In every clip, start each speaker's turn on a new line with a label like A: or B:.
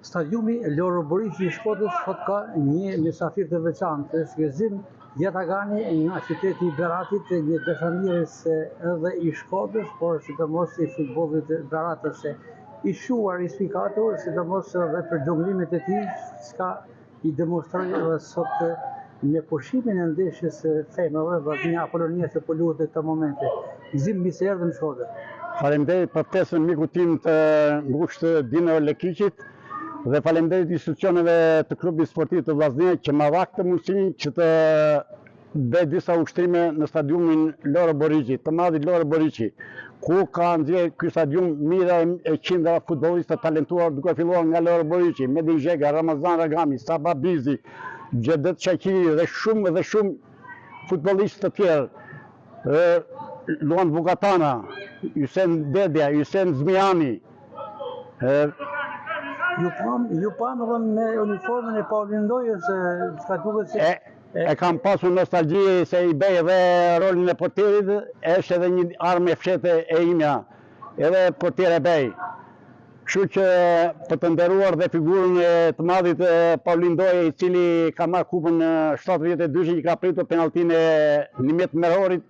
A: Stadiumi Loro Boriqi i Shkodrës sot ka një mysafir të veçantë, është Gëzim Jetagani nga qyteti i Beratit, një dashamirës edhe i Shkodrës, por sidomos i futbollit beratës, i shuar, i spikatur, sidomos edhe për xhonglimet e tij, çka i demonstroi edhe sot në pushimin e ndeshjes femrave Vllaznia Apolonia që po luhet në këtë moment. Gëzim, mirë se erdhëm në Shkodër.
B: Faleminderit për ftesën miku tim të ngushtë Dino Lekiqit dhe faleminderit institucioneve të klubit sportiv të Vllaznia që ma dha këtë mundësi që të bëj disa ushtrime në stadiumin Loro Boriqi, të madhit Loro Boriqi, ku ka nxjerrë ky stadium mira e qindra futbollistë të talentuar, duke filluar nga Loro Boriqi, Medin Zhega, Ramazan Ragami, Saba Bizi, Gjedet Shaqiri dhe shumë futbollistë të tjerë. Luan Vukatana, Ysen Dedja, Ysen Zmiani.
A: Ju pam edhe me uniformën e Paulin Ndojës, çka duket se
B: E kam pasur nostalgji se i bëj edhe rolin e portierit, është edhe një armë e fshete e imja, edhe portier e bëj. Kështu që për të nderuar dhe figurën e të madhit Paulin Ndoje, i cili ka marrë kupën 72 që i ka pritur penalltin e Nimet Merhorit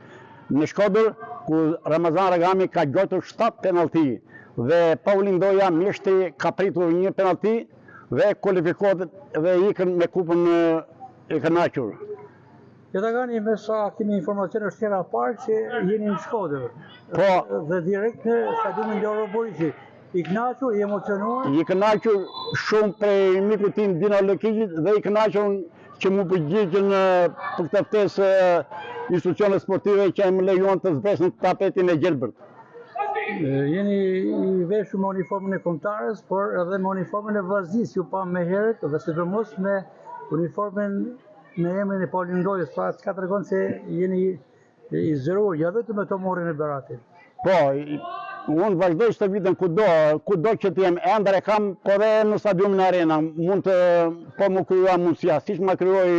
B: në Shkodër, ku Ramazan Ragami ka gjotur 7 penallti dhe Paulin Ndoja mjeshtri ka pritur një penallti dhe kualifikohet dhe ikën me kupën e kënaqur.
A: Jetagani, me sa kemi informacione është hera parë që jeni në Shkodër.
B: Po,
A: dhe direkt në stadiumin Loro Boriqi. I kënaqur, i emocionuar?
B: I kënaqur shumë prej mikut tim Dino Lekiqit dhe i kënaqur që mu përgjigjen për këtë ftesë institucione sportive që më lejuan të zbresën tapetin e gjelbërt.
A: Jeni i veshur me uniformën e kombëtares, por edhe me uniformën e Vllaznisë ju pa më herët dhe sidomos me uniformën me emrin e Paulin Ndojës, pra çka tregon se jeni i zëruar, ja vetëm me tomorin e Beratit.
B: Po, unë vazhdoj të vitën kudo që t'jem, ender e kam, po dhe në stadiumin Arena, mund të po më kryua mundësia, siç më kryoj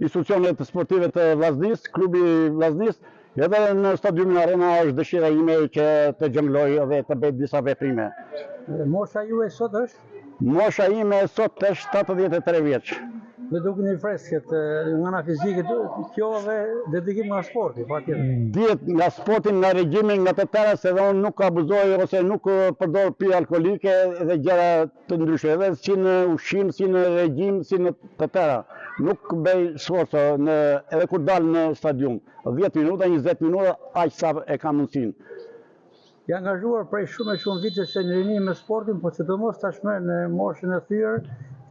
B: institucionet sportive të Vllaznisë, klubi Vllaznisë, edhe në stadiumin Arena është dëshira ime që të xhongloj dhe të bëj disa veprime.
A: Mosha juaj sot është?
B: Mosha ime sot është 73 vjeç.
A: Dhe duke një freskët, nga nga fizike, kjo dhe dedikim nga sporti, pa tjetër.
B: Dihet nga sportin, nga regjimin, nga të tëra, se dhe unë nuk abuzoj ose nuk përdor pije alkolike dhe gjëra të ndryshe, edhe si në ushqim, si në regjim, si në të tëra. Nuk bëj sforco edhe kur dal në stadium. 10 minuta, 20 minuta, aq sa e kam mundësinë.
A: Ja angazhuar prej shumë vite që në rinim me sportin, po sidomos tashmë në moshën e thyrë,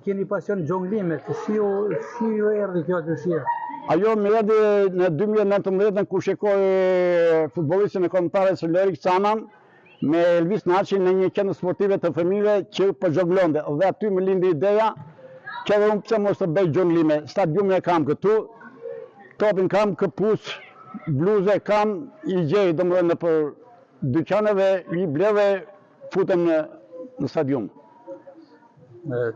A: keni pasion xhonglimet, si ju erdhi kjo dëshirë?
B: Ajo më erdhi në 2019 ku shikoj futbollistin e kombëtares Lorik Canan me Elvis Naçi në një qendër sportive të fëmijëve që po xhonglonte dhe aty më lindi ideja që edhe unë pse mos të bëj xhonglime. Stadiumin e kam këtu, topin kam, këpucë, bluze kam, i gjej domethënë nëpër dyqane dhe i ble dhe futem në stadium.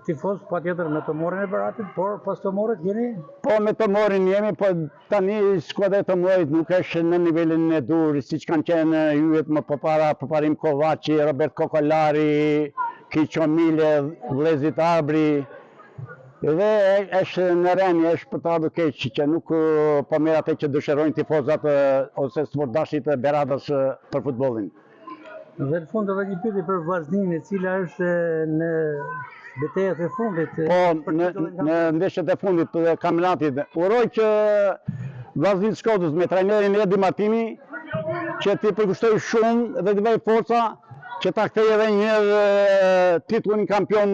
A: Tifoz pa tjetër me tomorin e Beratit, por pas tomorit jeni?
B: Po me tomorin jemi, po tani skuadra e tomorit nuk është në nivelin e dur, siç kanë qenë hyjet më përpara, Parim Kovaçi, Robert Kokolari, Kiço Mile, Vllezit Arbri. Dhe është në rënie, është për të ardhur keq që nuk po merr atë që dëshirojnë tifozat ose sportdashit e Beratës për futbollin.
A: Dhe në fund edhe një pyetje për Vllaznin, e cila është në betejat e fundit.
B: Po, në ndeshjet e fundit të kampionatit. Uroj që Vllaznia Shkodrës me trajnerin Edi Martini që t'i përkushtoj shumë dhe t'i bëj forca që ta kthej edhe një titullin kampion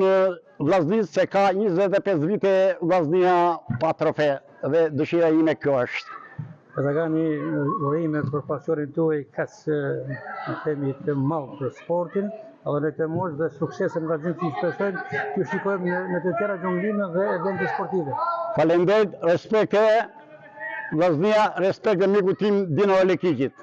B: Vllaznisë, se ka 25 vite Vllaznia pa trofe dhe dëshira ime kjo është.
A: Jetagani, urime për pasionin tuaj kaq themi të madh për sportin, edhe në këtë moshë dhe suksese në vazhdim që i shpresojmë, ju shikojmë në të tjera xhonglime dhe evente sportive.
B: Faleminderit, respekt Vllaznia, respekt dhe miku tim Dino Lekiqit.